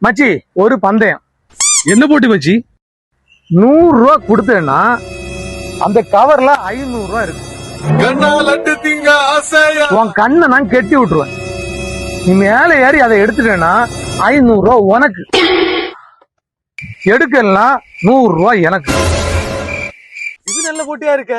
மச்சி ஒரு பந்தயம். என்ன போட்டி மச்சி? 100 ரூபா கொடுத்தேன்னா அந்த கவர்ல 500 ரூபா இருக்கு. உன் கண்ணை நான் கெட்டி விட்டுருவேன். நீ மேல ஏறி அதை எடுத்துட்டேன்னா 500 ரூபா உனக்கு, எடுக்கலாம் 100 ரூபா எனக்கு. இது நல்ல போட்டியா இருக்க.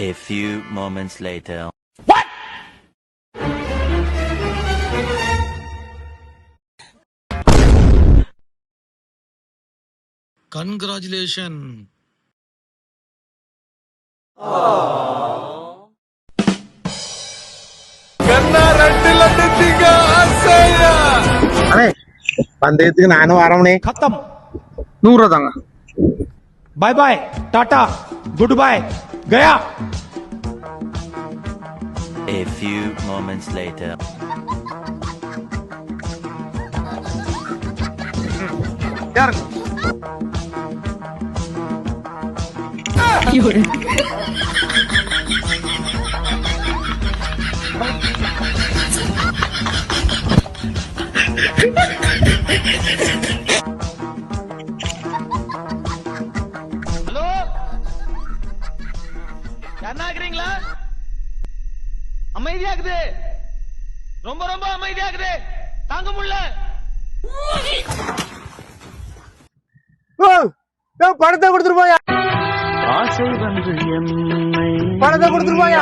A few moments later. Congratulations. அண்ணே பந்தயத்துக்கு நானும் வரவனே. खत्म. 100 ரூபா தாங்க. बाय बाय, टाटा, गुड बाय, गया. A few moments later. யாருங்க? ஹலோ, யாருன்னா இருக்கிறீங்களா? அமைதியாக்குது, ரொம்ப ரொம்ப அமைதியாக்குது, தாங்க முடியல. பணத்தை கொடுத்துட்டு போயா. பணத்தை கொடுத்துட்டு போயா.